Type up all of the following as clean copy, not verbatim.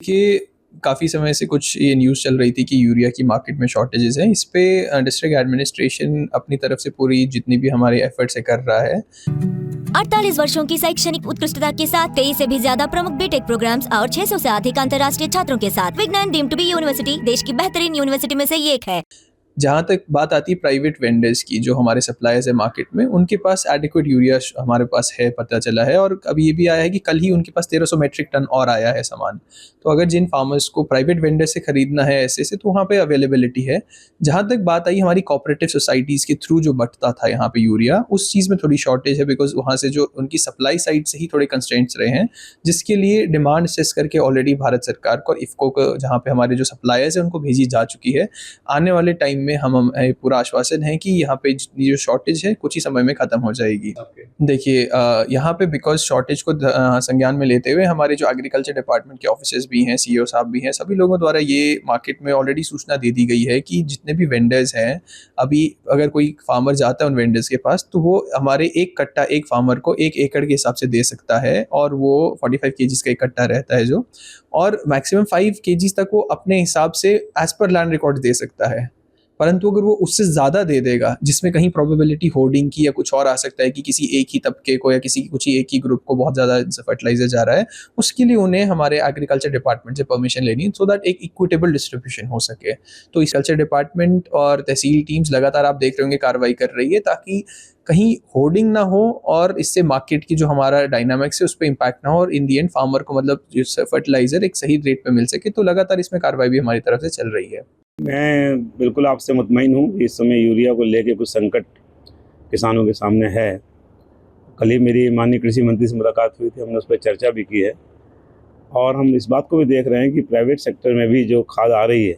कि काफ़ी समय से कुछ ये न्यूज़ चल रही थी कि यूरिया की मार्केट में शॉर्टेजेस हैं। इस पे डिस्ट्रिक्ट एडमिनिस्ट्रेशन अपनी तरफ से पूरी जितनी भी हमारे एफर्ट्स है कर रहा है। 48 वर्षों की शैक्षणिक उत्कृष्टता के साथ 23 से भी ज्यादा प्रमुख बीटेक प्रोग्राम्स और 600 से अधिक अंतर्राष्ट्रीय छात्रों के साथ विज्ञान डीम्ड टू बी यूनिवर्सिटी देश की बेहतरीन यूनिवर्सिटी में से एक है। जहाँ तक बात आती है प्राइवेट वेंडर्स की, जो हमारे सप्लायर्स है मार्केट में, उनके पास एडिक्वेट यूरिया हमारे पास है, पता चला है। और अभी ये भी आया है कि कल ही उनके पास 1300 मेट्रिक टन और आया है सामान। तो अगर जिन फार्मर्स को प्राइवेट वेंडर से खरीदना है ऐसे से, तो वहाँ पे अवेलेबिलिटी है। जहाँ तक बात आई हमारी कोऑपरेटिव सोसाइटीज़ के थ्रू जो बंटता था यहाँ पे यूरिया, उस चीज़ में थोड़ी शॉर्टेज है, बिकॉज वहाँ से जो उनकी सप्लाई साइड से ही थोड़े कंस्ट्रेंट्स रहे हैं, जिसके लिए डिमांड असेस करके ऑलरेडी भारत सरकार को और इफ़को को, जहाँ पे हमारे जो सप्लायर्स हैं, उनको भेजी जा चुकी है। आने वाले टाइम में हम पूरा आश्वासन है कि यहाँ पे जितनी जो शॉर्टेज है कुछ ही समय में ख़त्म हो जाएगी। देखिए, यहाँ पे बिकॉज शॉर्टेज को संज्ञान में लेते हुए हमारे जो एग्रीकल्चर डिपार्टमेंट के ऑफिसर्स भी हैं, सीईओ साहब भी हैं, सभी लोगों द्वारा ये मार्केट में ऑलरेडी सूचना दे दी गई है कि जितने भी वेंडर्स हैं, अभी अगर कोई फार्मर जाता है उन वेंडर्स के पास, तो वो हमारे एक कट्टा एक फार्मर को 1 एकड़ के हिसाब से दे सकता है, और वो 45 केजीज का एक कट्टा रहता है जो, और मैक्सिमम 5 केजीज तक वो अपने हिसाब से एज पर लैंड रिकॉर्ड दे सकता है। परंतु अगर वो उससे ज़्यादा दे देगा, जिसमें कहीं प्रोबेबिलिटी होर्डिंग की या कुछ और आ सकता है कि किसी एक ही तबके को या किसी कुछ ही एक ही ग्रुप को बहुत ज़्यादा फर्टिलाइजर जा रहा है, उसके लिए उन्हें हमारे एग्रीकल्चर डिपार्टमेंट से परमिशन लेनी है, सो दैट एक इक्विटेबल डिस्ट्रीब्यूशन हो सके। तो इस कल्चर डिपार्टमेंट और तहसील टीम्स लगातार आप देख रहे होंगे कार्रवाई कर रही है, ताकि कहीं होर्डिंग ना हो और इससे मार्केट की जो हमारा डायनामिक्स है उस पर इम्पैक्ट ना हो, और इन दी एंड फार्मर को मतलब जो फर्टिलाइजर एक सही रेट पे मिल सके। तो लगातार इसमें कार्रवाई भी हमारी तरफ से चल रही है। मैं बिल्कुल आपसे मुतमईन हूँ। इस समय यूरिया को लेके कुछ संकट किसानों के सामने है। कल ही मेरी माननीय कृषि मंत्री से मुलाकात हुई थी, हमने उस पर चर्चा भी की है, और हम इस बात को भी देख रहे हैं कि प्राइवेट सेक्टर में भी जो खाद आ रही है,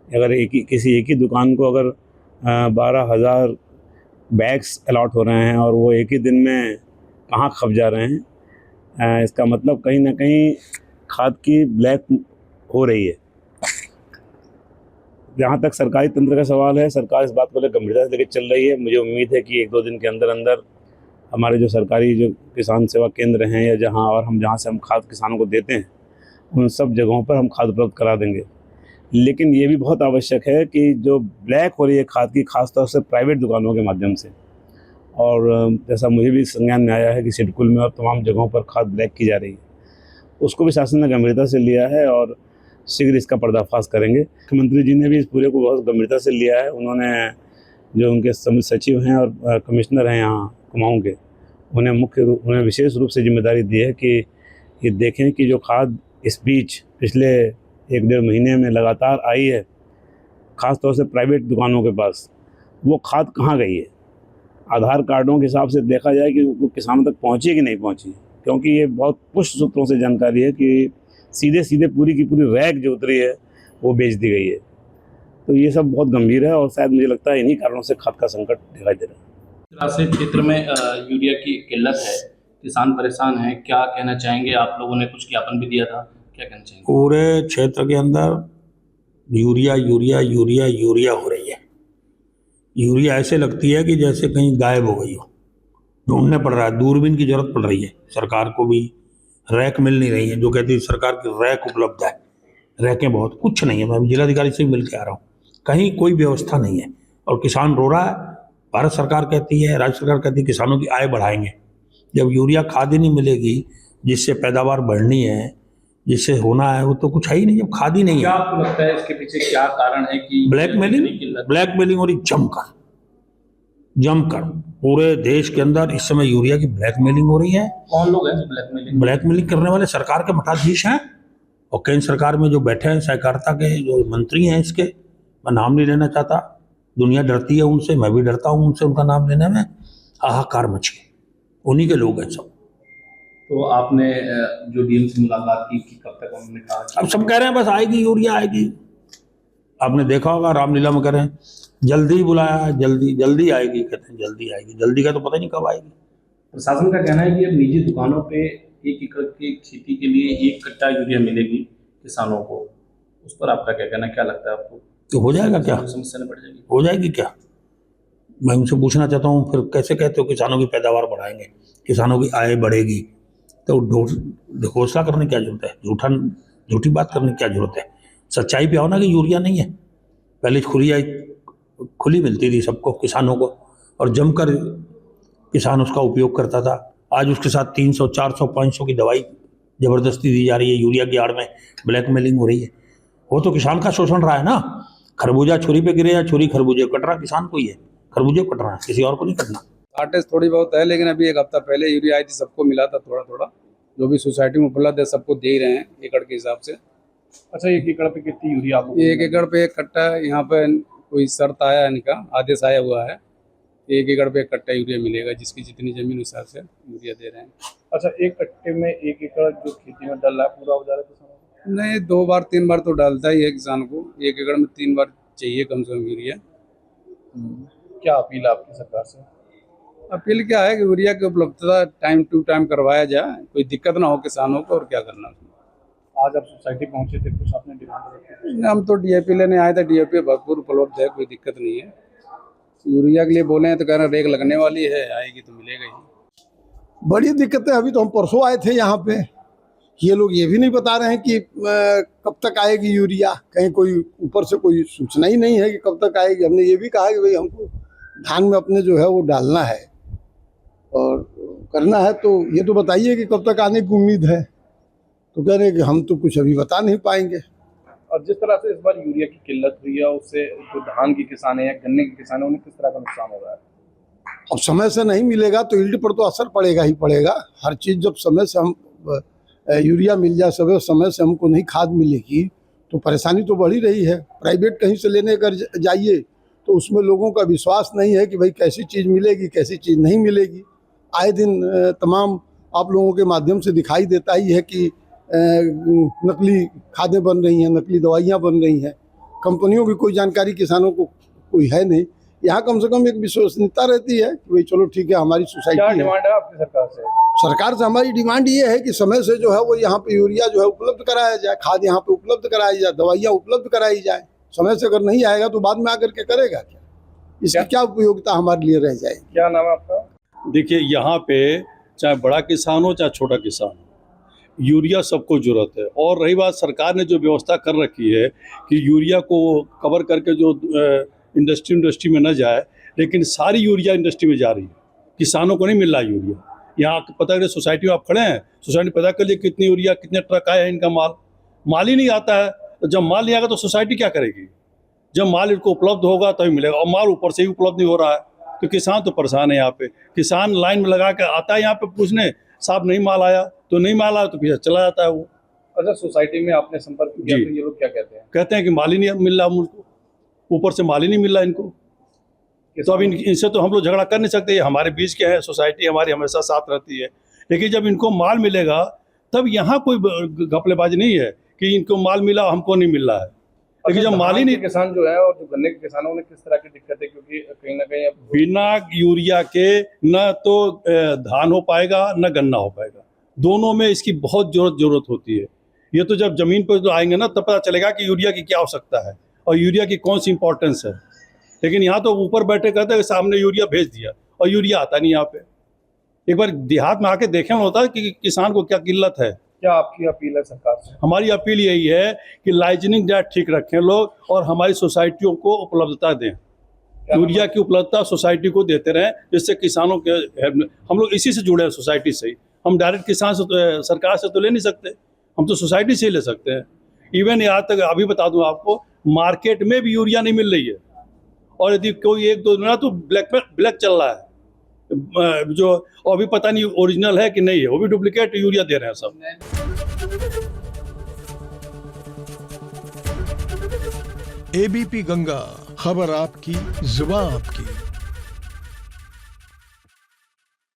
अगर किसी एक ही दुकान को अगर 12,000 बैग्स अलॉट हो रहे हैं और वो एक ही दिन में कहाँ खप जा रहे हैं, इसका मतलब कहीं ना कहीं खाद की ब्लैक हो रही है। जहाँ तक सरकारी तंत्र का सवाल है, सरकार इस बात को लेकर गंभीरता से लेकर चल रही है। मुझे उम्मीद है कि 1-2 दिन के अंदर अंदर हमारे जो सरकारी जो किसान सेवा केंद्र हैं, या जहाँ से हम खाद किसानों को देते हैं, उन सब जगहों पर हम खाद उपलब्ध करा देंगे। लेकिन ये भी बहुत आवश्यक है कि जो ब्लैक हो रही है खाद की, खासतौर से प्राइवेट दुकानों के माध्यम से, और जैसा मुझे भी संज्ञान में आया है कि सिडकुल में और तमाम जगहों पर खाद ब्लैक की जा रही है, उसको भी शासन ने गंभीरता से लिया है और शीघ्र इसका पर्दाफाश करेंगे। मुख्यमंत्री जी ने भी इस पूरे को बहुत गंभीरता से लिया है। उन्होंने जो उनके सचिव हैं और कमिश्नर हैं यहाँ कुमाऊँ के, उन्हें विशेष रूप से जिम्मेदारी दी है कि ये देखें कि जो खाद इस बीच पिछले 1-1.5 महीने में लगातार आई है, ख़ासतौर से प्राइवेट दुकानों के पास, वो खाद कहाँ गई है। आधार कार्डों के हिसाब से देखा जाए कि वो किसानों तक पहुँची कि नहीं पहुँची, क्योंकि ये बहुत पुष्ट सूत्रों से जानकारी है कि सीधे पूरी की पूरी रैक जो उतरी है वो बेच दी गई है। तो ये सब बहुत गंभीर है, और शायद मुझे लगता है इन्हीं कारणों से खाद का संकट दिखाई दे रहा है। से क्षेत्र में यूरिया की किल्लत है, किसान परेशान हैं, क्या कहना चाहेंगे? आप लोगों ने कुछ ज्ञापन भी दिया था, क्या कहना चाहेंगे? पूरे क्षेत्र के अंदर यूरिया यूरिया यूरिया यूरिया हो रही है। यूरिया ऐसे लगती है कि जैसे कहीं गायब हो गई हो, ढूंढने पड़ रहा है, दूरबीन की जरूरत पड़ रही है। सरकार को भी रैक मिल नहीं रही है, जो कहती है सरकार की रैक उपलब्ध है, रैकें बहुत कुछ नहीं है। मैं जिलाधिकारी से भी मिल के आ रहा हूँ, कहीं कोई व्यवस्था नहीं है, और किसान रो रहा है। भारत सरकार कहती है, राज्य सरकार कहती है किसानों की आय बढ़ाएंगे। जब यूरिया खाद ही नहीं मिलेगी जिससे पैदावार बढ़नी है, जिससे होना है, वो तो कुछ है ही नहीं। जब खाद ही नहीं है, क्या आपको लगता है इसके पीछे क्या कारण है कि ब्लैकमेलिंग हो रही जमकर पूरे देश के अंदर इस समय यूरिया की ब्लैकमेलिंग हो रही है। कौन लोग हैं जो ब्लैकमेलिंग करने वाले? सरकार के मठाधीश हैं, और केंद्र सरकार में जो बैठे हैं सहकारिता के जो मंत्री हैं, इसके मैं नाम नहीं लेना चाहता, दुनिया डरती है उनसे, मैं भी डरता हूँ उनसे, उनका नाम लेने में हाहाकार मची, उन्हीं के लोग हैं सब। तो आपने जो डीएम से मुलाकात की कब तक उन्होंने कहा? अब सब कह रहे हैं बस आएगी यूरिया आएगी। आपने देखा होगा रामलीला में कह रहे हैं जल्दी बुलाया, जल्दी आएगी, कहते हैं जल्दी आएगी। जल्दी का तो पता नहीं कब आएगी। प्रशासन का कहना है कि अब निजी दुकानों पे 1 एकड़ की खेती के लिए 1 कट्टा यूरिया मिलेगी किसानों को, उस पर आपका क्या कहना है? क्या लगता है आपको? तो हो जाएगा क्या? समस्या नहीं बढ़ जाएगी? हो जाएगी क्या? मैं उनसे पूछना चाहता हूँ, फिर कैसे कहते हो किसानों की पैदावार बढ़ाएंगे, किसानों की आय बढ़ेगी? तो घोषणा करने की क्या जरूरत है? झूठा झूठी बात करने की क्या जरूरत है? सच्चाई पे आओ ना कि यूरिया नहीं है। पहले खुरिया खुली मिलती थी सबको, किसानों को, और जमकर किसान उसका उपयोग करता था। आज उसके साथ 300, 400, 500 की दवाई ज़बरदस्ती दी जा रही है, यूरिया की आड़ में ब्लैकमेलिंग हो रही है। वो तो किसान का शोषण रहा है ना। खरबूजा छुरी पे गिरे या छुरी खरबूजे कट रहा, किसान को ही है, खरबूजे कट रहा है, किसी और को नहीं कटना। शार्टेज थोड़ी बहुत है, लेकिन अभी एक हफ्ता पहले यूरिया आई थी, सबको मिला था थोड़ा थोड़ा। जो भी सोसाइटी में उपलब्ध है सबको दे ही रहे हैं एकड़ के हिसाब से। अच्छा, 1 एकड़ पे कितनी यूरिया आपको? 1 एकड़ पे 1 कट्टा। यहाँ पे कोई शर्त आया है, इनका आदेश आया हुआ है, 1 एकड़ पे 1 कट्टा यूरिया मिलेगा, जिसकी जितनी जमीन उस हिसाब से यूरिया दे रहे हैं। अच्छा, 1 कट्टे में 1 एकड़ जो खेती में डल रहा है पूरा हो जा रहा है किसानों को? नहीं, 2 बार 3 बार तो डालता ही है किसान को। 1 एकड़ में 3 बार चाहिए कम से कम यूरिया। क्या अपील है आपकी सरकार से? अपील क्या है कि यूरिया की उपलब्धता टाइम टू टाइम करवाया जाए, कोई दिक्कत ना हो किसानों को। और क्या करना उसमें। आज आप सोसाइटी पहुंचे थे, कुछ आपने डिमांड रखी? हम तो डीएपी लेने आए थे, डीएपी भरपूर उपलब्ध है, कोई दिक्कत नहीं है। यूरिया के लिए बोले हैं तो कह रहे हैं रेग लगने वाली है, आएगी तो मिलेगा ही। बड़ी दिक्कत है। अभी तो हम परसों आए थे यहाँ पे, ये लोग ये भी नहीं बता रहे हैं कि कब तक आएगी यूरिया। कहीं कोई ऊपर से कोई सूचना ही नहीं है कि कब तक आएगी। हमने ये भी कहा कि भाई हमको धान में अपने जो है वो डालना है और करना है, तो ये तो बताइए कि कब तक आने की उम्मीद है। तो कह रहे हैं कि हम तो कुछ अभी बता नहीं पाएंगे। और जिस तरह से इस बार यूरिया की किल्लत हुई है, उससे जो धान के किसान है या गन्ने के किसान है, उन्हें किस तरह का नुकसान हो रहा है? अब समय से नहीं मिलेगा तो यील्ड पर तो असर पड़ेगा ही पड़ेगा। हर चीज़ जब समय से हम यूरिया मिल जाए, समय से हमको नहीं खाद मिलेगी तो परेशानी तो बढ़ ही रही है। प्राइवेट कहीं से लेने कर जाइए तो उसमें लोगों का विश्वास नहीं है कि भाई कैसी चीज़ मिलेगी, कैसी चीज़ नहीं मिलेगी। आए दिन तमाम आप लोगों के माध्यम से दिखाई देता ही है कि नकली खादें बन रही हैं, नकली दवाइयाँ बन रही हैं। कंपनियों की कोई जानकारी किसानों को कोई है नहीं। यहाँ कम से कम एक विश्वसनीयता रहती है कि भाई चलो ठीक है, हमारी सोसाइटी क्या है। डिमांड है आपकी सरकार से? सरकार से हमारी डिमांड ये है कि समय से जो है वो यहाँ पे यूरिया जो है उपलब्ध कराया जाए, खाद यहाँ पे उपलब्ध कराई जाए, दवाइयाँ उपलब्ध कराई जाए। समय से अगर नहीं आएगा तो बाद में आकर के करेगा क्या? इसकी क्या उपयोगिता हमारे लिए रह जाएगी? क्या नाम है आपका? देखिए, यहाँ पे चाहे बड़ा किसान हो चाहे छोटा किसान हो, यूरिया सबको ज़रूरत है। और रही बात, सरकार ने जो व्यवस्था कर रखी है कि यूरिया को कवर करके जो इंडस्ट्री में न जाए, लेकिन सारी यूरिया इंडस्ट्री में जा रही है, किसानों को नहीं मिल रहा यूरिया। यहाँ पता करिए, सोसाइटी में आप खड़े हैं, सोसाइटी पता कर लिए कितनी यूरिया, कितने ट्रक आए हैं, इनका माल ही नहीं आता है। तो जब माल नहीं आएगा तो सोसाइटी क्या करेगी? जब माल इनको उपलब्ध होगा तभी मिलेगा, और माल ऊपर से ही उपलब्ध नहीं हो रहा है तो किसान तो परेशान है। यहाँ पे किसान लाइन में लगा के आता है यहाँ पे पूछने, साहब नहीं माल आया, तो नहीं माल आया तो पीछे चला जाता है वो। अच्छा, सोसाइटी में आपने संपर्क किया तो ये लोग क्या कहते हैं? कहते हैं कि माल ही नहीं मिल रहा मुझको, ऊपर से माल ही नहीं मिल रहा इनको। तो अब इनसे तो हम लोग झगड़ा कर नहीं सकते, हमारे बीच के हैं, सोसाइटी हमारी हमेशा साथ रहती है। लेकिन जब इनको माल मिलेगा तब यहाँ कोई घपलेबाजी नहीं है कि इनको माल मिला हमको नहीं मिल रहा है। लेकिन जब माल ही नहीं, किसान जो है और जो गन्ने के किसान है, उन्हें किस तरह की दिक्कत है? क्योंकि कहीं ना कहीं बिना यूरिया के न तो धान हो पाएगा न गन्ना हो पाएगा, दोनों में इसकी बहुत जरूरत होती है। ये तो जब जमीन पर तो आएंगे ना तब पता चलेगा कि यूरिया की क्या आवश्यकता है और यूरिया की कौन सी इंपॉर्टेंस है। लेकिन यहाँ तो ऊपर बैठे कहते हैं सामने यूरिया भेज दिया और यूरिया आता नहीं यहाँ पे। एक बार देहात में आके देखना होता है कि किसान को क्या किल्लत है। क्या आपकी अपील है सरकार से? हमारी अपील यही है कि लाइजनिंग डेट ठीक रखें लोग और हमारी सोसाइटियों को उपलब्धता दें। यूरिया की उपलब्धता सोसाइटी को देते रहें, जिससे किसानों के, हम लोग इसी से जुड़े हैं, सोसाइटी से ही। हम डायरेक्ट किसान से सरकार से तो ले नहीं सकते, हम तो सोसाइटी से ही ले सकते हैं। इवन यहाँ तक अभी बता दूं आपको, मार्केट में भी यूरिया नहीं मिल रही है, और यदि कोई 1-2 दिन तो ब्लैक चल रहा है, जो अभी पता नहीं ओरिजिनल है कि नहीं है, वो भी डुप्लीकेट यूरिया दे रहे हैं सब। एबीपी गंगा, खबर आपकी, जुबान आपकी।